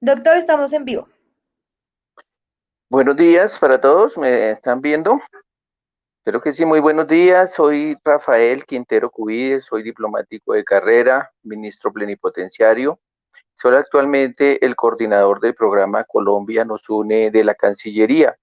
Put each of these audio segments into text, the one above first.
Doctor, estamos en vivo. Buenos días para todos, ¿me están viendo? Espero que sí, muy buenos días. Soy Rafael Quintero Cubides, soy diplomático de carrera, ministro plenipotenciario. Soy actualmente el coordinador del programa Colombia nos une de la Cancillería.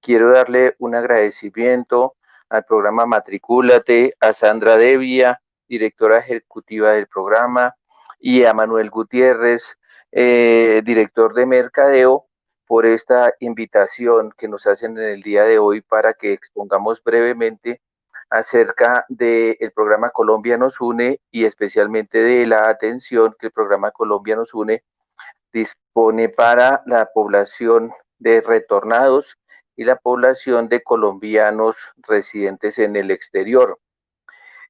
Quiero darle un agradecimiento al programa Matricúlate, a Sandra Devia, directora ejecutiva del programa, y a Manuel Gutiérrez, director de Mercadeo, por esta invitación que nos hacen en el día de hoy para que expongamos brevemente acerca del programa Colombia nos une y especialmente de la atención que el programa Colombia nos une dispone para la población de retornados y la población de colombianos residentes en el exterior.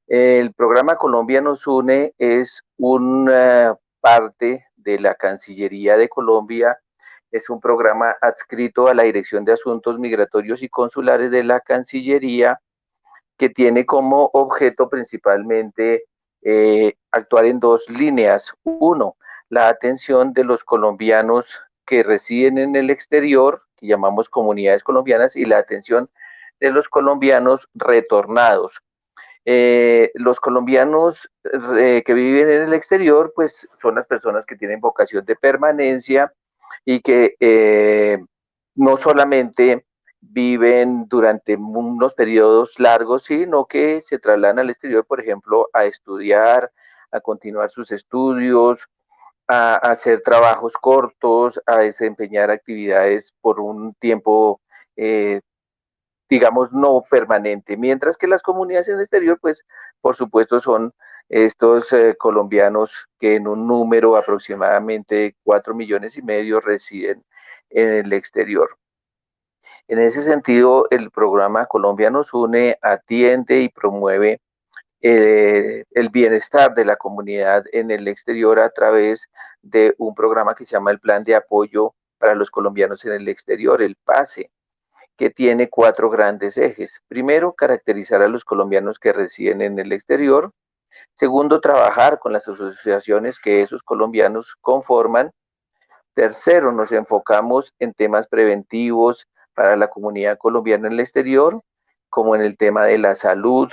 El programa Colombia nos une es una parte de la Cancillería de Colombia, es un programa adscrito a la Dirección de Asuntos Migratorios y Consulares de la Cancillería que tiene como objeto principalmente actuar en dos líneas. Uno, la atención de los colombianos que residen en el exterior, que llamamos comunidades colombianas, y la atención de los colombianos retornados. Los colombianos que viven en el exterior, pues son las personas que tienen vocación de permanencia y que no solamente viven durante unos periodos largos, sino que se trasladan al exterior, por ejemplo, a estudiar, a continuar sus estudios, a hacer trabajos cortos, a desempeñar actividades por un tiempo digamos, no permanente, mientras que las comunidades en el exterior, pues, por supuesto, son estos colombianos que en un número aproximadamente 4,5 millones residen en el exterior. En ese sentido, el programa Colombia nos une, atiende y promueve el bienestar de la comunidad en el exterior a través de un programa que se llama el Plan de Apoyo para los Colombianos en el Exterior, el PASE, que tiene cuatro grandes ejes. Primero, caracterizar a los colombianos que residen en el exterior. Segundo, trabajar con las asociaciones que esos colombianos conforman. Tercero, nos enfocamos en temas preventivos para la comunidad colombiana en el exterior, como en el tema de la salud,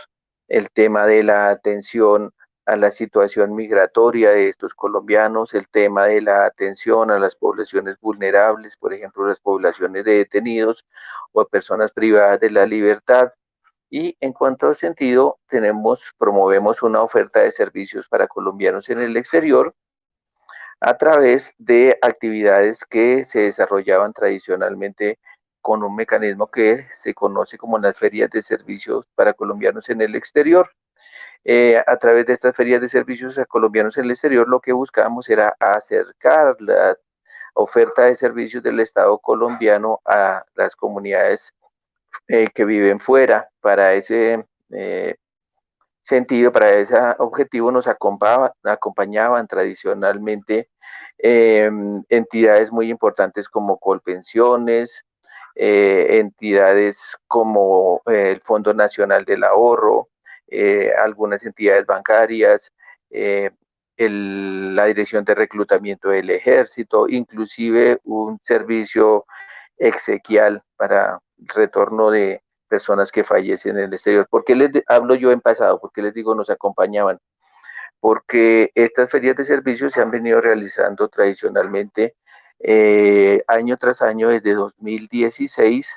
el tema de la atención a la situación migratoria de estos colombianos, el tema de la atención a las poblaciones vulnerables, por ejemplo, las poblaciones de detenidos o personas privadas de la libertad. Y en cuanto al sentido, promovemos una oferta de servicios para colombianos en el exterior a través de actividades que se desarrollaban tradicionalmente con un mecanismo que se conoce como las ferias de servicios para colombianos en el exterior. A través de estas ferias de servicios a colombianos en el exterior, lo que buscábamos era acercar la oferta de servicios del Estado colombiano a las comunidades que viven fuera. Para ese sentido, para ese objetivo nos acompañaban tradicionalmente entidades muy importantes como Colpensiones, entidades como el Fondo Nacional del Ahorro, algunas entidades bancarias, la Dirección de Reclutamiento del Ejército, inclusive un servicio exequial para el retorno de personas que fallecen en el exterior. ¿Por qué hablo yo en pasado? ¿Por qué les digo nos acompañaban? Porque estas ferias de servicios se han venido realizando tradicionalmente año tras año desde 2016,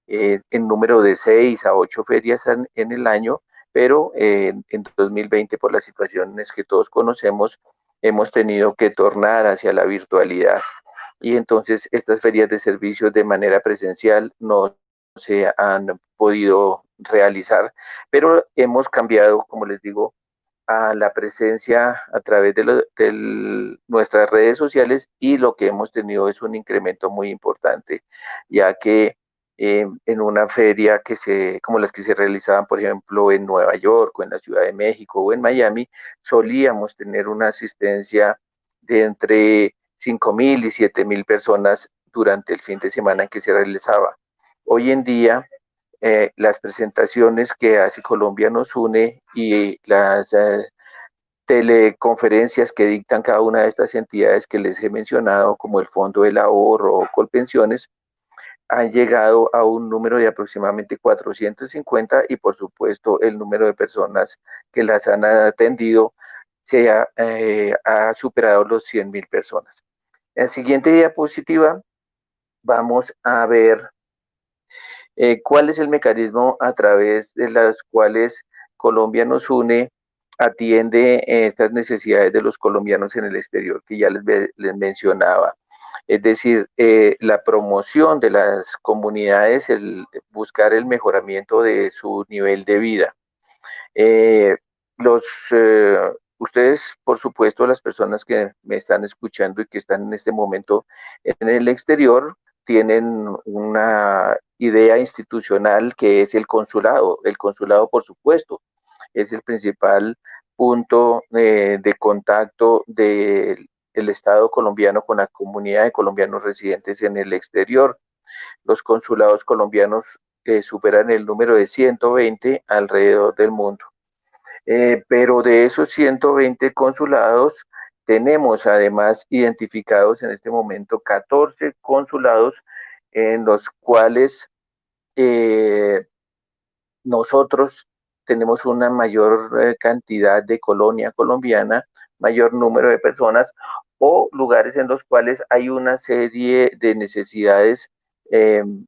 en número de 6 a 8 ferias en el año, pero en 2020 por las situaciones que todos conocemos hemos tenido que tornar hacia la virtualidad y entonces estas ferias de servicios de manera presencial no se han podido realizar, pero hemos cambiado, como les digo, a la presencia a través de nuestras redes sociales y lo que hemos tenido es un incremento muy importante, ya que en una feria como las que se realizaban, por ejemplo, en Nueva York o en la Ciudad de México o en Miami, solíamos tener una asistencia de entre 5,000 y 7,000 personas durante el fin de semana en que se realizaba. Hoy en día, las presentaciones que hace Colombia nos une y las teleconferencias que dictan cada una de estas entidades que les he mencionado, como el Fondo del Ahorro o Colpensiones, han llegado a un número de aproximadamente 450 y por supuesto el número de personas que las han atendido ha superado los 100.000 personas. En la siguiente diapositiva vamos a ver cuál es el mecanismo a través de los cuales Colombia nos une, atiende estas necesidades de los colombianos en el exterior que ya les mencionaba. Es decir, la promoción de las comunidades, el buscar el mejoramiento de su nivel de vida. Eh, los, ustedes, por supuesto, las personas que me están escuchando y que están en este momento en el exterior, tienen una idea institucional que es el consulado. El consulado, por supuesto, es el principal punto de contacto del Estado colombiano con la comunidad de colombianos residentes en el exterior. Los consulados colombianos superan el número de 120 alrededor del mundo. Pero de esos 120 consulados, tenemos además identificados en este momento 14 consulados en los cuales nosotros tenemos una mayor cantidad de colonia colombiana, mayor número de personas o lugares en los cuales hay una serie de necesidades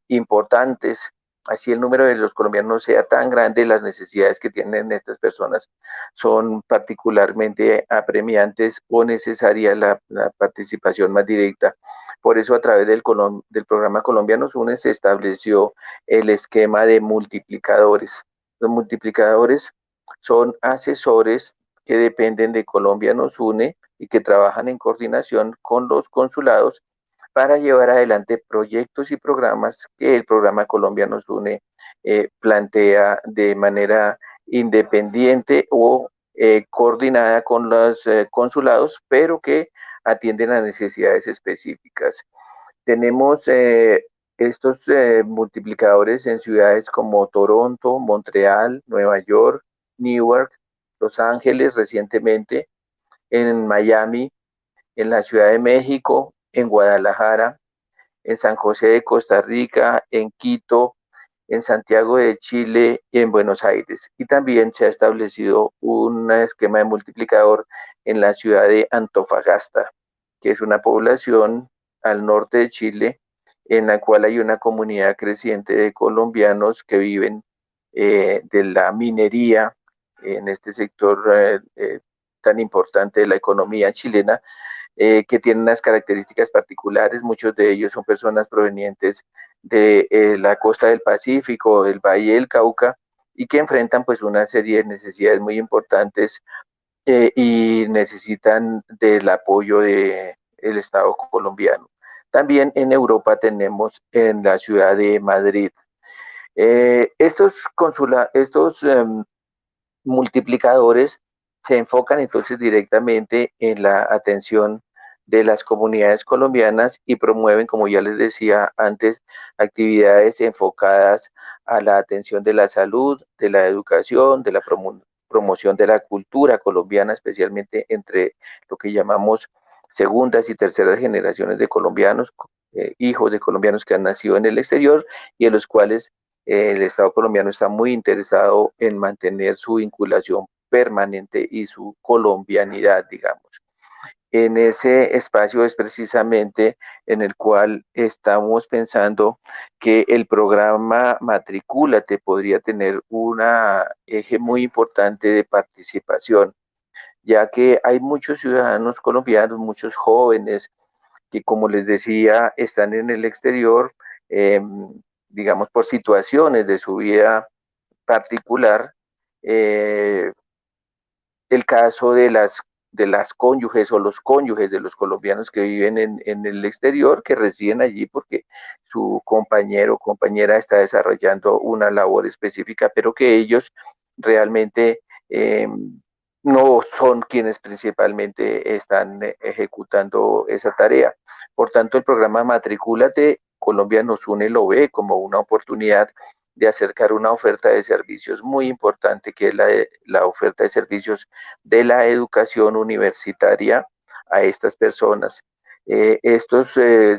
importantes. Así el número de los colombianos no sea tan grande, las necesidades que tienen estas personas son particularmente apremiantes o necesaria la participación más directa. Por eso a través del programa Colombianos UNE se estableció el esquema de multiplicadores. Los multiplicadores son asesores que dependen de Colombia Nos Une y que trabajan en coordinación con los consulados para llevar adelante proyectos y programas que el programa Colombia Nos Une plantea de manera independiente o coordinada con los consulados, pero que atienden a necesidades específicas. Tenemos estos multiplicadores en ciudades como Toronto, Montreal, Nueva York, Newark, Los Ángeles recientemente, en Miami, en la Ciudad de México, en Guadalajara, en San José de Costa Rica, en Quito, en Santiago de Chile y en Buenos Aires. Y también se ha establecido un esquema de multiplicador en la ciudad de Antofagasta, que es una población al norte de Chile, en la cual hay una comunidad creciente de colombianos que viven de la minería en este sector tan importante de la economía chilena, que tienen unas características particulares. Muchos de ellos son personas provenientes de la costa del Pacífico, del Valle del Cauca, y que enfrentan pues una serie de necesidades muy importantes y necesitan del apoyo del Estado colombiano. También en Europa tenemos en la ciudad de Madrid. Estos multiplicadores se enfocan entonces directamente en la atención de las comunidades colombianas y promueven, como ya les decía antes, actividades enfocadas a la atención de la salud, de la educación, de la promoción de la cultura colombiana, especialmente entre lo que llamamos segundas y terceras generaciones de colombianos, hijos de colombianos que han nacido en el exterior y en los cuales el Estado colombiano está muy interesado en mantener su vinculación permanente y su colombianidad, digamos. En ese espacio es precisamente en el cual estamos pensando que el programa Matricúlate podría tener un eje muy importante de participación, ya que hay muchos ciudadanos colombianos, muchos jóvenes que, como les decía, están en el exterior, digamos, por situaciones de su vida particular. El caso de las cónyuges o los cónyuges de los colombianos que viven en el exterior, que residen allí porque su compañero o compañera está desarrollando una labor específica, pero que ellos realmente no son quienes principalmente están ejecutando esa tarea. Por tanto, el programa Matricúlate Colombia Nos Une lo ve como una oportunidad de acercar una oferta de servicios muy importante, que es la oferta de servicios de la educación universitaria a estas personas. Estos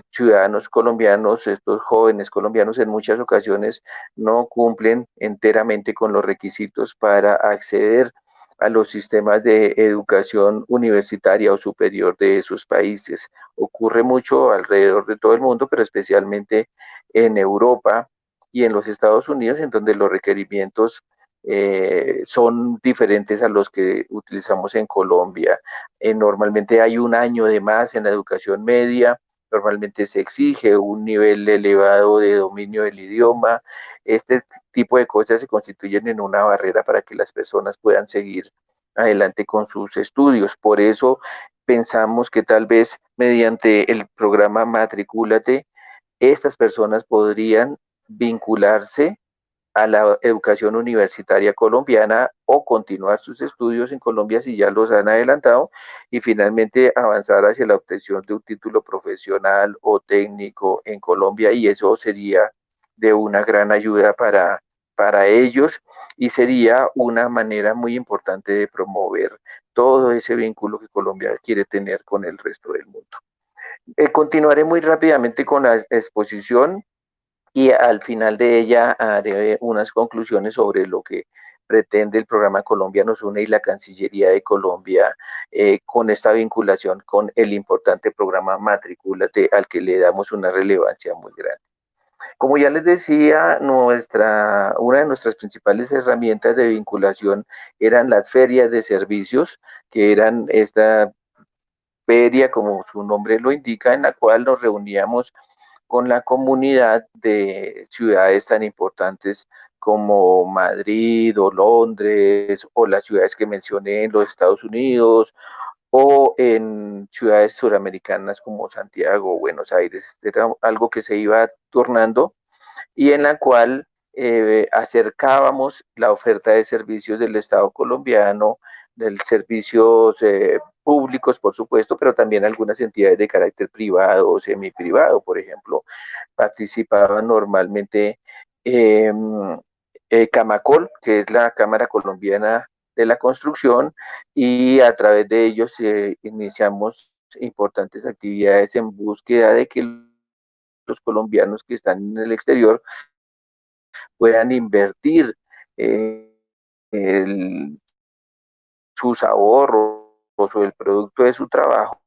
ciudadanos colombianos, estos jóvenes colombianos en muchas ocasiones no cumplen enteramente con los requisitos para acceder a los sistemas de educación universitaria o superior de sus países. Ocurre mucho alrededor de todo el mundo, pero especialmente en Europa y en los Estados Unidos, en donde los requerimientos son diferentes a los que utilizamos en Colombia. Normalmente hay un año de más en la educación media, normalmente se exige un nivel elevado de dominio del idioma. Este tipo de cosas se constituyen en una barrera para que las personas puedan seguir adelante con sus estudios. Por eso pensamos que tal vez mediante el programa Matricúlate, estas personas podrían vincularse a la educación universitaria colombiana o continuar sus estudios en Colombia si ya los han adelantado y finalmente avanzar hacia la obtención de un título profesional o técnico en Colombia, y eso sería de una gran ayuda para ellos y sería una manera muy importante de promover todo ese vínculo que Colombia quiere tener con el resto del mundo. Continuaré muy rápidamente con la exposición y al final de ella haré unas conclusiones sobre lo que pretende el programa Colombia nos une y la Cancillería de Colombia con esta vinculación con el importante programa Matricúlate, al que le damos una relevancia muy grande. Como ya les decía, una de nuestras principales herramientas de vinculación eran las ferias de servicios, que eran esta feria, como su nombre lo indica, en la cual nos reuníamos con la comunidad de ciudades tan importantes como Madrid o Londres o las ciudades que mencioné en los Estados Unidos o en ciudades suramericanas como Santiago o Buenos Aires. Era algo que se iba turnando y en la cual acercábamos la oferta de servicios del Estado colombiano, de servicios públicos, por supuesto, pero también algunas entidades de carácter privado o semiprivado, por ejemplo, participaban normalmente eh, Camacol, que es la Cámara Colombiana de la Construcción, y a través de ellos iniciamos importantes actividades en búsqueda de que los colombianos que están en el exterior puedan invertir eh, el, sus ahorros o el producto de su trabajo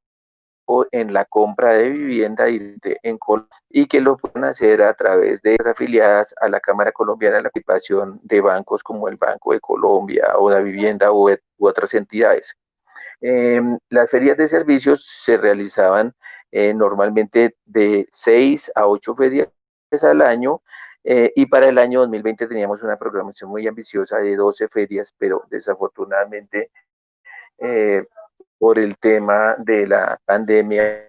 en la compra de vivienda y que lo puedan hacer a través de las afiliadas a la Cámara Colombiana de la Participación de bancos como el Banco de Colombia o la Vivienda u otras entidades. Las ferias de servicios se realizaban normalmente de 6 a 8 ferias al año, y para el año 2020 teníamos una programación muy ambiciosa de 12 ferias, pero desafortunadamente eh, por el tema de la pandemia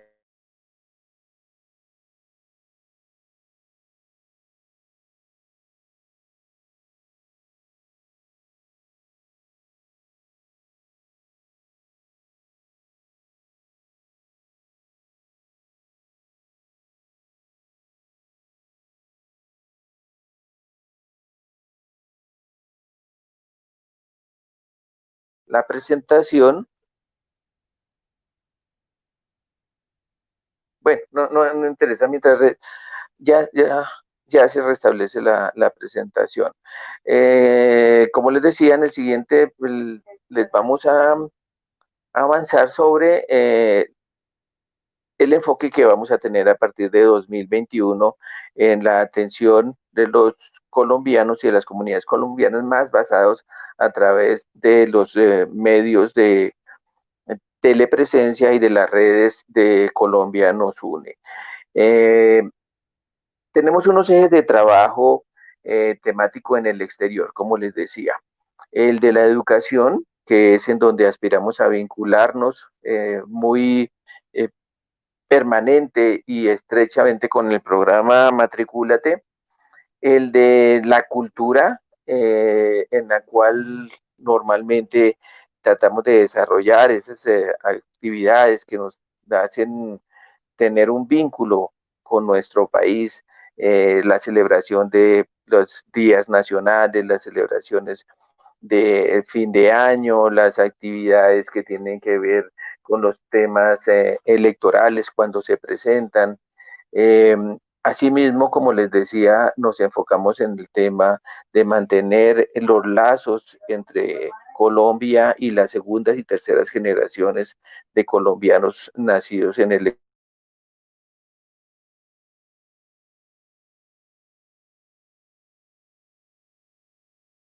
la presentación, bueno, no interesa mientras ya, ya, ya se restablece la presentación. Como les decía, en el siguiente les vamos a avanzar sobre el enfoque que vamos a tener a partir de 2021 en la atención de los colombianos y de las comunidades colombianas, más basados a través de los medios de telepresencia y de las redes de Colombia nos une. Eh, Tenemos unos ejes de trabajo temático en el exterior, como les decía. El de la educación, que es en donde aspiramos a vincularnos muy eh, permanente y estrechamente con el programa Matricúlate. El de la cultura, en la cual normalmente tratamos de desarrollar esas actividades que nos hacen tener un vínculo con nuestro país, la celebración de los días nacionales, las celebraciones de fin de año, las actividades que tienen que ver con los temas electorales cuando se presentan. Eh, Asimismo, como les decía, nos enfocamos en el tema de mantener los lazos entre Colombia y las segundas y terceras generaciones de colombianos nacidos en el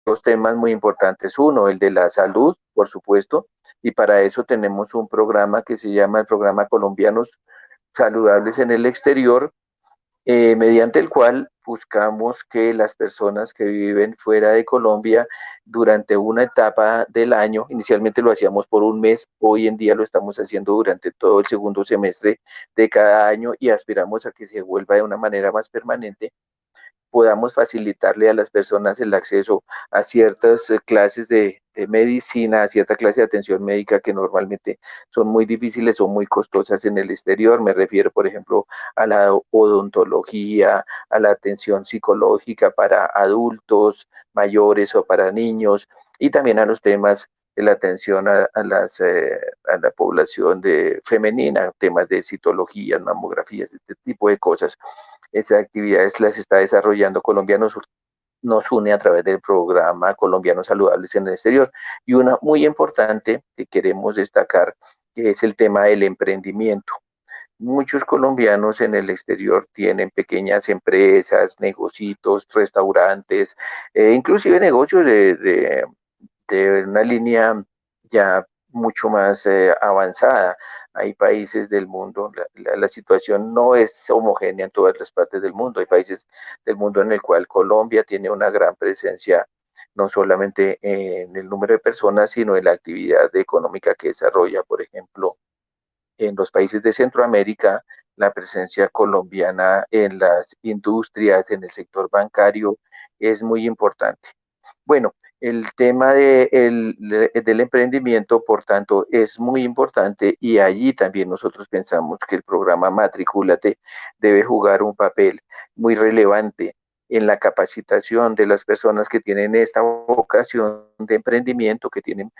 dos temas muy importantes. Uno, el de la salud, por supuesto, y para eso tenemos un programa que se llama el Programa Colombianos Saludables en el Exterior, mediante el cual buscamos que las personas que viven fuera de Colombia durante una etapa del año, inicialmente lo hacíamos por un mes, hoy en día lo estamos haciendo durante todo el segundo semestre de cada año y aspiramos a que se vuelva de una manera más permanente, podamos facilitarle a las personas el acceso a ciertas clases de medicina, a cierta clase de atención médica que normalmente son muy difíciles o muy costosas en el exterior. Me refiero, por ejemplo, a la odontología, a la atención psicológica para adultos mayores o para niños, y también a los temas de la atención a la población femenina, temas de citologías, mamografías, este tipo de cosas. Esas actividades las está desarrollando Colombia nos une a través del programa Colombianos Saludables en el Exterior. Y una muy importante que queremos destacar, que es el tema del emprendimiento. Muchos colombianos en el exterior tienen pequeñas empresas, negocios, restaurantes, inclusive negocios de una línea ya mucho más avanzada. Hay países del mundo, la situación no es homogénea en todas las partes del mundo. Hay países del mundo en el cual Colombia tiene una gran presencia, no solamente en el número de personas, sino en la actividad económica que desarrolla. Por ejemplo, en los países de Centroamérica, la presencia colombiana en las industrias, en el sector bancario, es muy importante. Bueno, el tema del emprendimiento, por tanto, es muy importante y allí también nosotros pensamos que el programa Matricúlate debe jugar un papel muy relevante en la capacitación de las personas que tienen esta vocación de emprendimiento, que tienen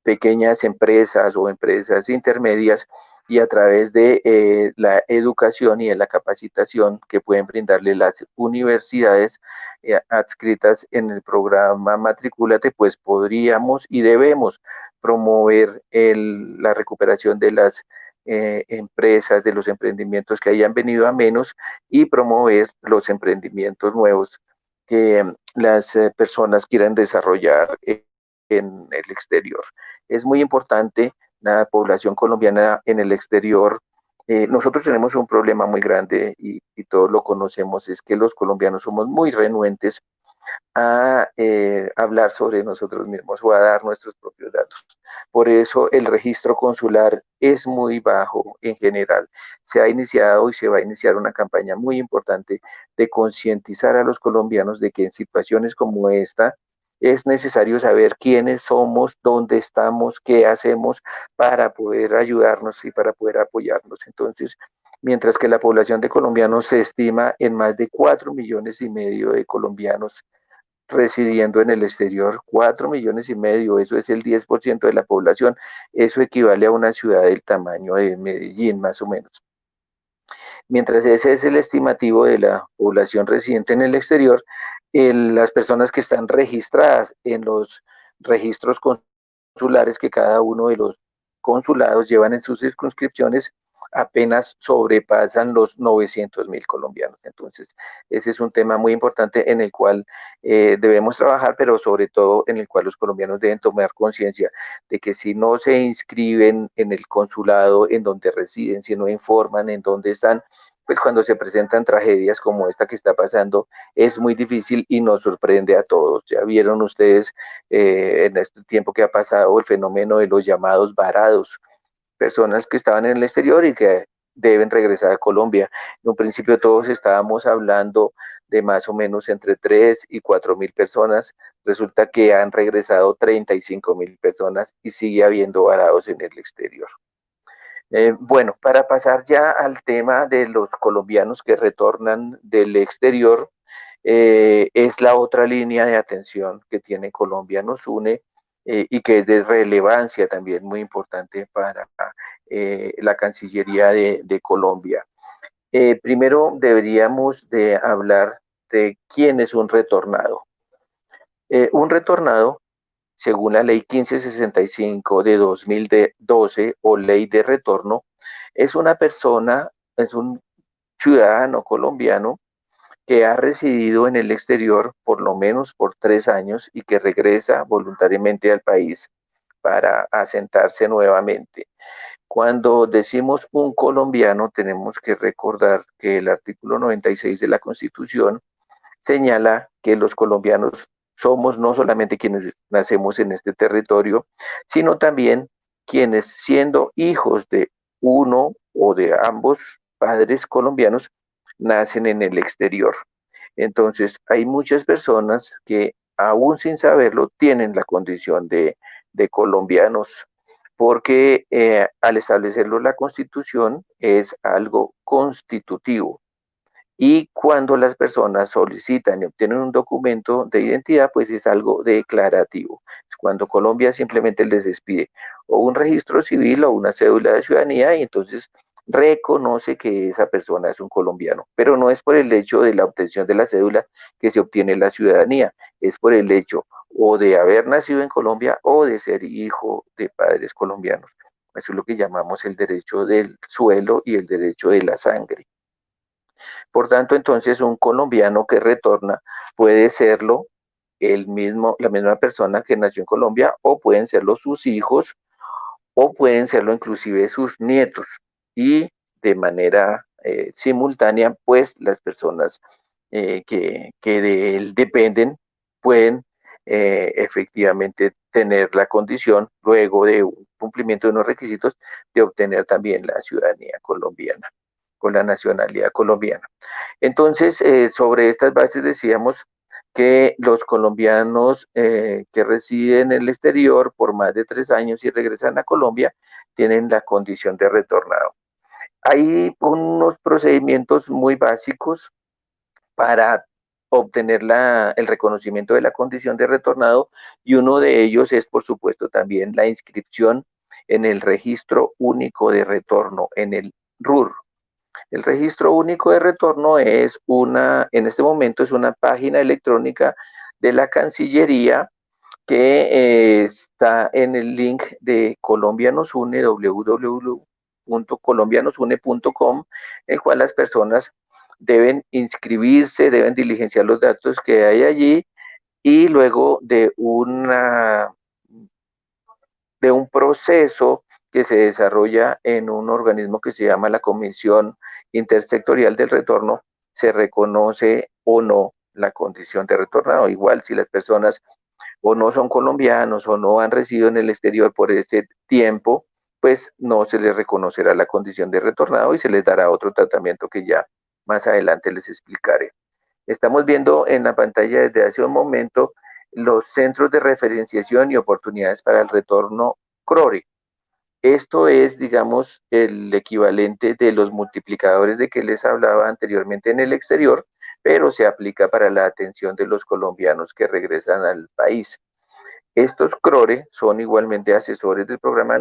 pequeñas empresas o empresas intermedias, y a través de la educación y de la capacitación que pueden brindarle las universidades adscritas en el programa Matricúlate, pues podríamos y debemos promover la recuperación de las empresas, de los emprendimientos que hayan venido a menos, y promover los emprendimientos nuevos que las personas quieran desarrollar en el exterior. Es muy importante la población colombiana en el exterior. Nosotros tenemos un problema muy grande y todos lo conocemos, es que los colombianos somos muy renuentes a hablar sobre nosotros mismos o a dar nuestros propios datos. Por eso el registro consular es muy bajo en general. Se ha iniciado y se va a iniciar una campaña muy importante de concientizar a los colombianos de que en situaciones como esta es necesario saber quiénes somos, dónde estamos, qué hacemos para poder ayudarnos y para poder apoyarnos. Entonces, mientras que la población de colombianos se estima en más de 4,5 millones de colombianos residiendo en el exterior, 4,5 millones, eso es el 10% de la población, eso equivale a una ciudad del tamaño de Medellín, más o menos. Mientras ese es el estimativo de la población residente en el exterior, las personas que están registradas en los registros consulares que cada uno de los consulados llevan en sus circunscripciones apenas sobrepasan los 900.000 colombianos. Entonces, ese es un tema muy importante en el cual debemos trabajar, pero sobre todo en el cual los colombianos deben tomar conciencia de que si no se inscriben en el consulado en donde residen, si no informan en dónde están, pues cuando se presentan tragedias como esta que está pasando, es muy difícil y nos sorprende a todos. Ya vieron ustedes en este tiempo que ha pasado el fenómeno de los llamados varados, personas que estaban en el exterior y que deben regresar a Colombia. En un principio todos estábamos hablando de más o menos entre 3 y 4,000 personas. Resulta que han regresado 35,000 personas y sigue habiendo varados en el exterior. Bueno, para pasar ya al tema de los colombianos que retornan del exterior, es la otra línea de atención que tiene Colombia Nos Une, y que es de relevancia también muy importante para la Cancillería de Colombia. Primero deberíamos de hablar de quién es un retornado. Un retornado, según la ley 1565 de 2012 o ley de retorno, es una persona, es un ciudadano colombiano que ha residido en el exterior por lo menos por 3 años y que regresa voluntariamente al país para asentarse nuevamente. Cuando decimos un colombiano, tenemos que recordar que el artículo 96 de la Constitución señala que los colombianos somos no solamente quienes nacemos en este territorio, sino también quienes, siendo hijos de uno o de ambos padres colombianos, nacen en el exterior. Entonces, hay muchas personas que aún sin saberlo tienen la condición de colombianos, porque al establecerlo la Constitución es algo constitutivo. Y cuando las personas solicitan y obtienen un documento de identidad, pues es algo declarativo. Cuando Colombia simplemente les despide o un registro civil o una cédula de ciudadanía y entonces reconoce que esa persona es un colombiano. Pero no es por el hecho de la obtención de la cédula que se obtiene la ciudadanía, es por el hecho o de haber nacido en Colombia o de ser hijo de padres colombianos. Eso es lo que llamamos el derecho del suelo y el derecho de la sangre. Por tanto, entonces un colombiano que retorna puede serlo la misma persona que nació en Colombia, o pueden serlo sus hijos, o pueden serlo inclusive sus nietos. Y de manera simultánea, pues las personas que de él dependen pueden efectivamente tener la condición, luego de un cumplimiento de unos requisitos, de obtener también la ciudadanía colombiana, con la nacionalidad colombiana. Entonces, sobre estas bases decíamos que los colombianos que residen en el exterior por más de 3 años y regresan a Colombia tienen la condición de retornado. Hay unos procedimientos muy básicos para obtener el reconocimiento de la condición de retornado, y uno de ellos es, por supuesto, también la inscripción en el Registro Único de Retorno, en el RUR. El registro único de retorno en este momento es una página electrónica de la Cancillería que está en el link de Colombia Nos Une, www.colombianosune.com, el cual las personas deben inscribirse, deben diligenciar los datos que hay allí, y luego de un proceso que se desarrolla en un organismo que se llama la Comisión Intersectorial del Retorno, se reconoce o no la condición de retornado. Igual, si las personas o no son colombianos o no han residido en el exterior por ese tiempo, pues no se les reconocerá la condición de retornado y se les dará otro tratamiento que ya más adelante les explicaré. Estamos viendo en la pantalla desde hace un momento los centros de referenciación y oportunidades para el retorno CRORE. Esto es, digamos, el equivalente de los multiplicadores de que les hablaba anteriormente en el exterior, pero se aplica para la atención de los colombianos que regresan al país. Estos CRORE son igualmente asesores del programa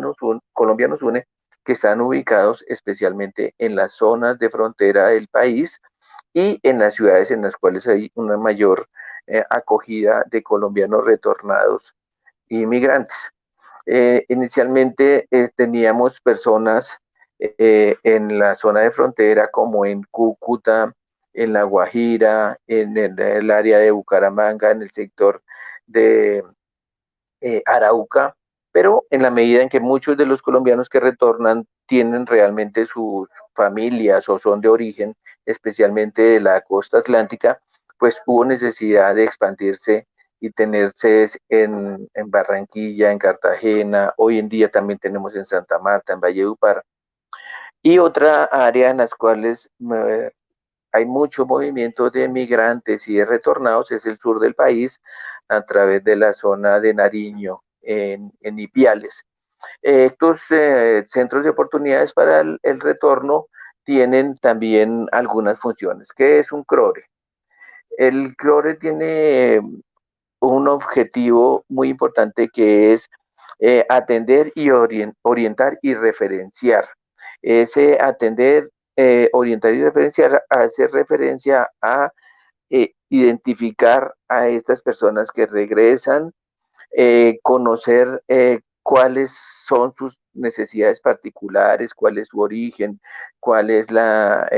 Colombia Nos Une, que están ubicados especialmente en las zonas de frontera del país y en las ciudades en las cuales hay una mayor acogida de colombianos retornados e inmigrantes. Inicialmente teníamos personas en la zona de frontera como en Cúcuta, en La Guajira, en el área de Bucaramanga, en el sector de Arauca, pero en la medida en que muchos de los colombianos que retornan tienen realmente sus familias o son de origen, especialmente de la costa atlántica, pues hubo necesidad de expandirse y tener sedes en Barranquilla, en Cartagena, hoy en día también tenemos en Santa Marta, en Valledupar, y otra área en las cuales hay mucho movimiento de migrantes y de retornados es el sur del país, a través de la zona de Nariño, en Ipiales. Estos centros de oportunidades para el retorno tienen también algunas funciones. ¿Qué es un CRORE? El CRORE tiene un objetivo muy importante que es atender y orientar y referenciar. Ese atender, orientar y referenciar hace referencia a identificar a estas personas que regresan, conocer cuáles son sus necesidades particulares, cuál es su origen, cuál es la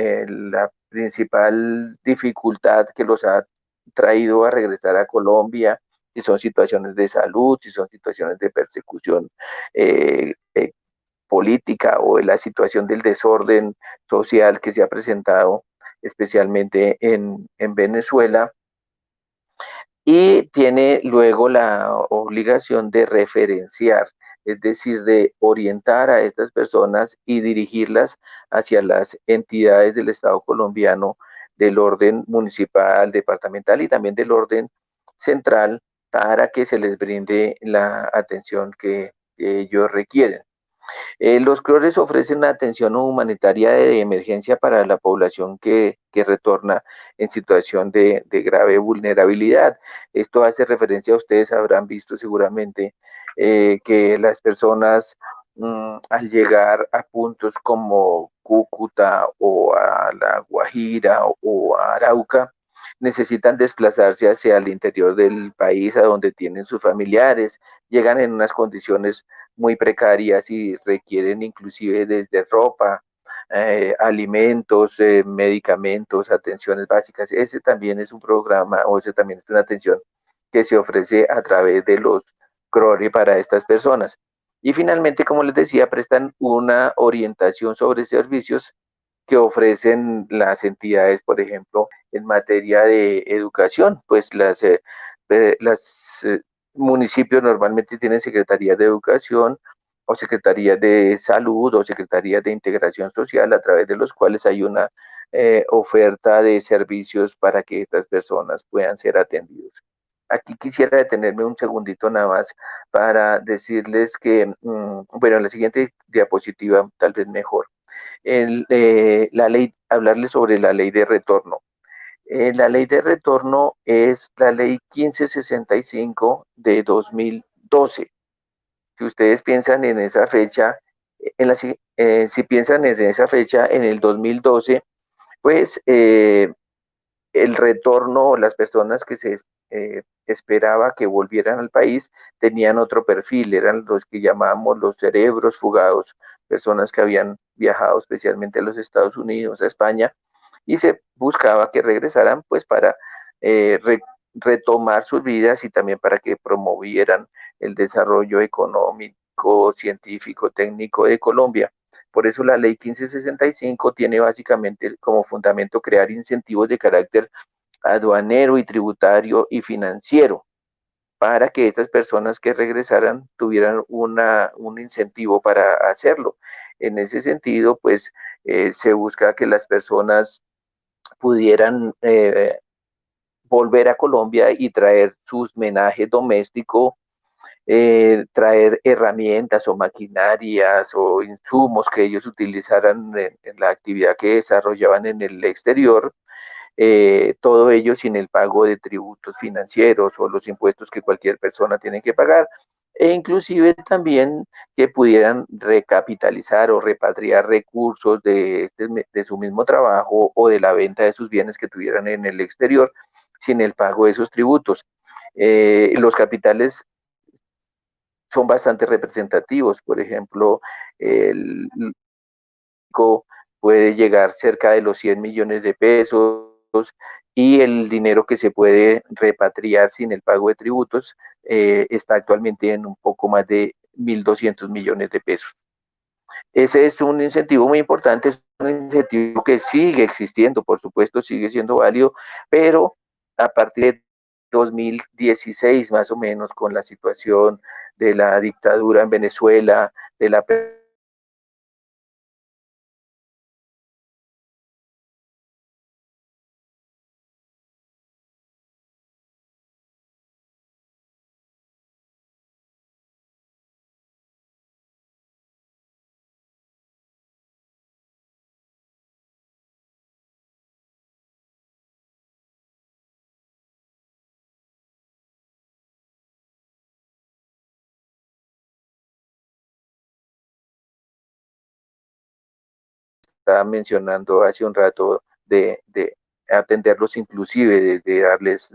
principal dificultad que los ha traído a regresar a Colombia, si son situaciones de salud, si son situaciones de persecución política o la situación del desorden social que se ha presentado especialmente en Venezuela, y tiene luego la obligación de referenciar, es decir, de orientar a estas personas y dirigirlas hacia las entidades del Estado colombiano del orden municipal, departamental y también del orden central para que se les brinde la atención que ellos requieren. Los CRORES ofrecen una atención humanitaria de emergencia para la población que retorna en situación de grave vulnerabilidad. Esto hace referencia, a ustedes habrán visto seguramente, que las personas al llegar a puntos como Cúcuta o a La Guajira o a Arauca, necesitan desplazarse hacia el interior del país, a donde tienen sus familiares, llegan en unas condiciones muy precarias y requieren inclusive desde ropa, alimentos, medicamentos, atenciones básicas. Ese también es un programa o ese también es una atención que se ofrece a través de los CRORI para estas personas. Y finalmente, como les decía, prestan una orientación sobre servicios que ofrecen las entidades, por ejemplo, en materia de educación, pues las municipios normalmente tienen secretarías de educación o secretarías de salud o secretarías de integración social a través de los cuales hay una oferta de servicios para que estas personas puedan ser atendidos. Aquí quisiera detenerme un segundito nada más para decirles que, bueno, en la siguiente diapositiva tal vez mejor la ley, hablarles sobre la ley de retorno. La ley de retorno es la ley 1565 de 2012. Si ustedes piensan en esa fecha, si piensan en esa fecha, en el 2012, pues el retorno, las personas que se esperaba que volvieran al país tenían otro perfil, eran los que llamábamos los cerebros fugados, personas que habían viajado especialmente a los Estados Unidos, a España, y se buscaba que regresaran pues para retomar sus vidas y también para que promovieran el desarrollo económico, científico, técnico de Colombia. Por eso la ley 1565 tiene básicamente como fundamento crear incentivos de carácter aduanero y tributario y financiero para que estas personas que regresaran tuvieran un incentivo para hacerlo. En ese sentido, pues se busca que las personas pudieran volver a Colombia y traer sus menajes domésticos, traer herramientas o maquinarias o insumos que ellos utilizaran en la actividad que desarrollaban en el exterior, todo ello sin el pago de tributos financieros o los impuestos que cualquier persona tiene que pagar, e inclusive también que pudieran recapitalizar o repatriar recursos de su mismo trabajo o de la venta de sus bienes que tuvieran en el exterior sin el pago de esos tributos. Los capitales son bastante representativos, por ejemplo, el puede llegar cerca de los 100 millones de pesos y el dinero que se puede repatriar sin el pago de tributos está actualmente en un poco más de 1.200 millones de pesos. Ese es un incentivo muy importante, es un incentivo que sigue existiendo, por supuesto, sigue siendo válido, pero a partir de 2016 más o menos, con la situación de la dictadura en Venezuela, de la estaba mencionando hace un rato, de atenderlos inclusive desde darles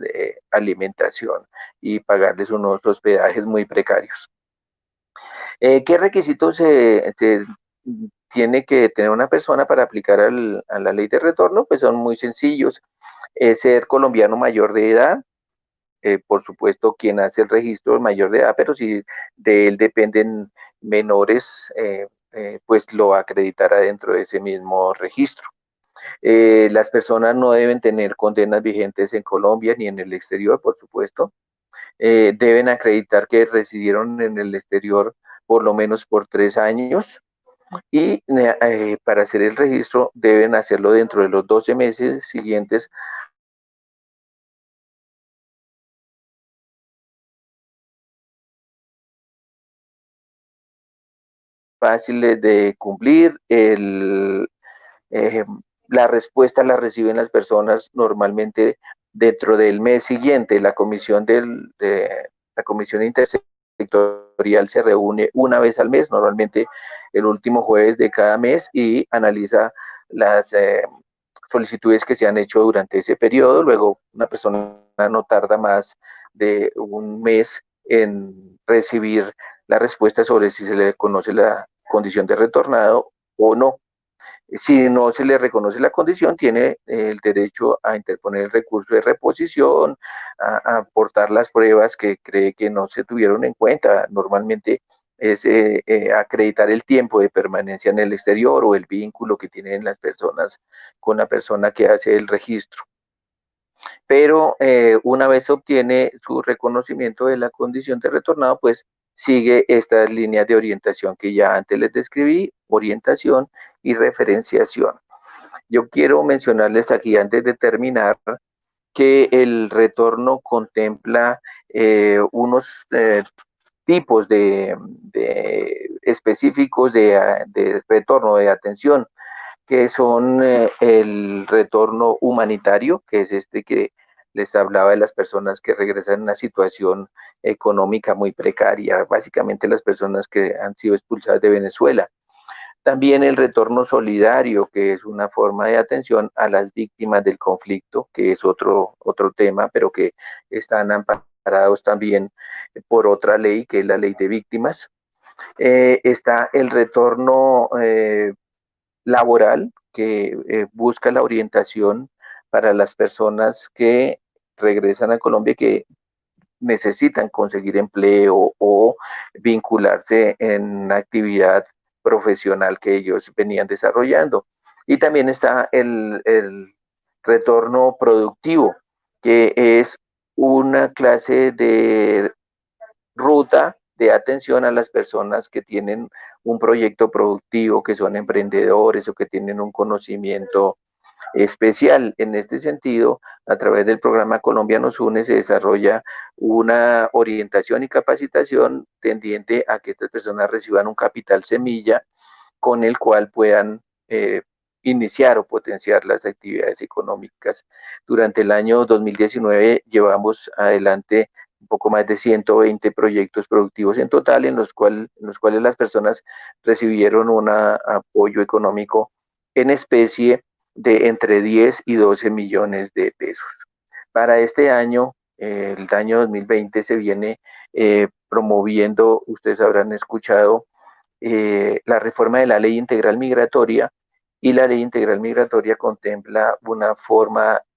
alimentación y pagarles unos hospedajes muy precarios. ¿Qué requisitos se tiene que tener una persona para aplicar a la ley de retorno? Pues son muy sencillos. Ser colombiano mayor de edad, por supuesto quien hace el registro es mayor de edad, pero si de él dependen menores, pues lo acreditará dentro de ese mismo registro. Las personas no deben tener condenas vigentes en Colombia ni en el exterior, por supuesto. Deben acreditar que residieron en el exterior por lo menos por 3 años y para hacer el registro deben hacerlo dentro de los 12 meses siguientes fáciles de cumplir. Eh, la respuesta la reciben las personas normalmente dentro del mes siguiente. La comisión intersectorial se reúne una vez al mes, normalmente el último jueves de cada mes, y analiza las solicitudes que se han hecho durante ese periodo. Luego, una persona no tarda más de un mes en recibir la respuesta sobre si se le conoce la condición de retornado o no. Si no se le reconoce la condición, tiene el derecho a interponer el recurso de reposición, a aportar las pruebas que cree que no se tuvieron en cuenta. Normalmente es acreditar el tiempo de permanencia en el exterior o el vínculo que tienen las personas con la persona que hace el registro. Pero una vez obtiene su reconocimiento de la condición de retornado, pues sigue estas líneas de orientación que ya antes les describí: orientación y referenciación. Yo quiero mencionarles aquí, antes de terminar, que el retorno contempla unos tipos de específicos de retorno, de atención, que son el retorno humanitario, que es este que les hablaba de las personas que regresan en una situación económica muy precaria, básicamente las personas que han sido expulsadas de Venezuela. También el retorno solidario, que es una forma de atención a las víctimas del conflicto, que es otro tema, pero que están amparados también por otra ley, que es la ley de víctimas. Está el retorno laboral, que busca la orientación para las personas que regresan a Colombia, que necesitan conseguir empleo o vincularse en una actividad profesional que ellos venían desarrollando. Y también está el retorno productivo, que es una clase de ruta de atención a las personas que tienen un proyecto productivo, que son emprendedores o que tienen un conocimiento especial. En este sentido, a través del programa Colombia nos une, se desarrolla una orientación y capacitación tendiente a que estas personas reciban un capital semilla con el cual puedan iniciar o potenciar las actividades económicas. Durante el año 2019 llevamos adelante un poco más de 120 proyectos productivos en total, en los cuales las personas recibieron un apoyo económico en especie de entre 10 y 12 millones de pesos. Para este año, el año 2020, se viene promoviendo, ustedes habrán escuchado, la reforma de la ley integral migratoria, y la ley integral migratoria contempla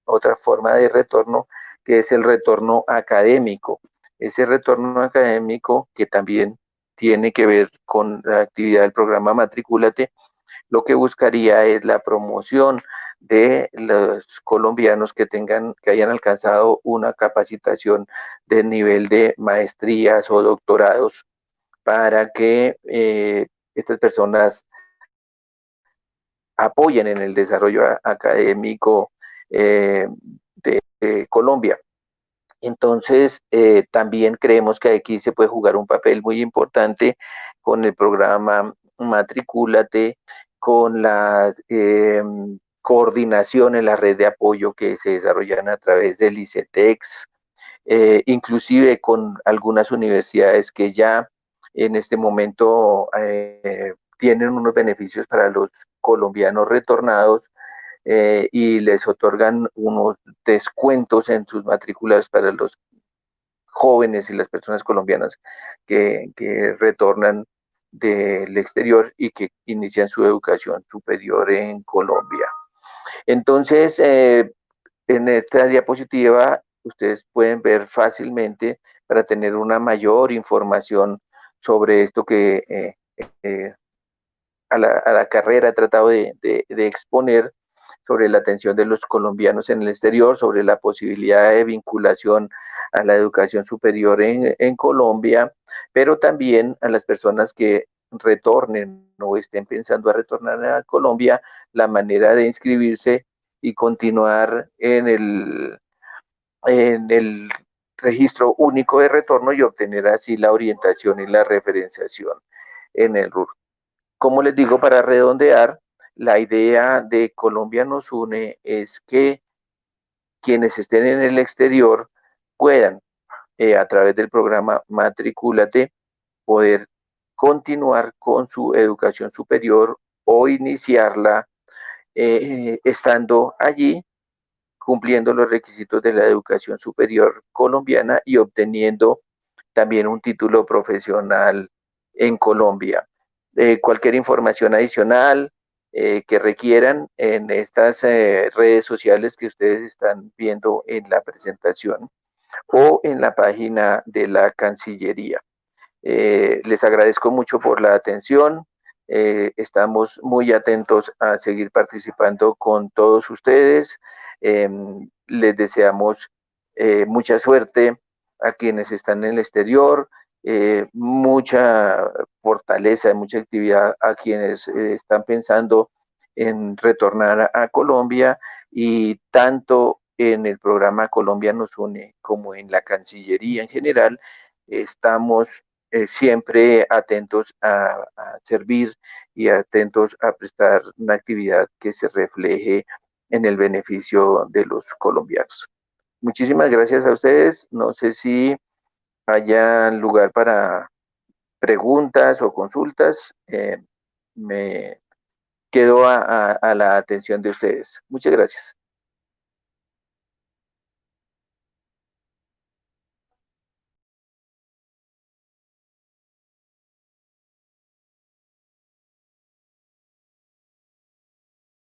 otra forma de retorno, que es el retorno académico. Ese retorno académico, que también tiene que ver con la actividad del programa Matricúlate, lo que buscaría es la promoción de los colombianos que hayan alcanzado una capacitación de nivel de maestrías o doctorados, para que estas personas apoyen en el desarrollo académico de Colombia. Entonces, también creemos que aquí se puede jugar un papel muy importante con el programa Matricúlate, con la coordinación en la red de apoyo que se desarrollan a través del ICETEX, inclusive con algunas universidades que ya en este momento tienen unos beneficios para los colombianos retornados y les otorgan unos descuentos en sus matrículas para los jóvenes y las personas colombianas que retornan del exterior y que inician su educación superior en Colombia. Entonces, en esta diapositiva ustedes pueden ver fácilmente para tener una mayor información sobre esto que a la carrera he tratado de exponer sobre la atención de los colombianos en el exterior, sobre la posibilidad de vinculación a la educación superior en Colombia, pero también a las personas que retornen o estén pensando a retornar a Colombia, la manera de inscribirse y continuar en el registro único de retorno y obtener así la orientación y la referenciación en el RUR. Como les digo, para redondear, la idea de Colombia nos une es que quienes estén en el exterior puedan, a través del programa Matricúlate, poder continuar con su educación superior o iniciarla estando allí, cumpliendo los requisitos de la educación superior colombiana y obteniendo también un título profesional en Colombia. Cualquier información adicional que requieran en estas redes sociales que ustedes están viendo en la presentación o en la página de la Cancillería. Les agradezco mucho por la atención. Estamos muy atentos a seguir participando con todos ustedes. Les deseamos mucha suerte a quienes están en el exterior, mucha fortaleza, mucha actividad a quienes están pensando en retornar a Colombia y tanto en el programa Colombia nos une como en la Cancillería en general, estamos siempre atentos a servir y atentos a prestar una actividad que se refleje en el beneficio de los colombianos. Muchísimas gracias a ustedes. No sé si haya lugar para preguntas o consultas. Me quedo a la atención de ustedes. Muchas gracias.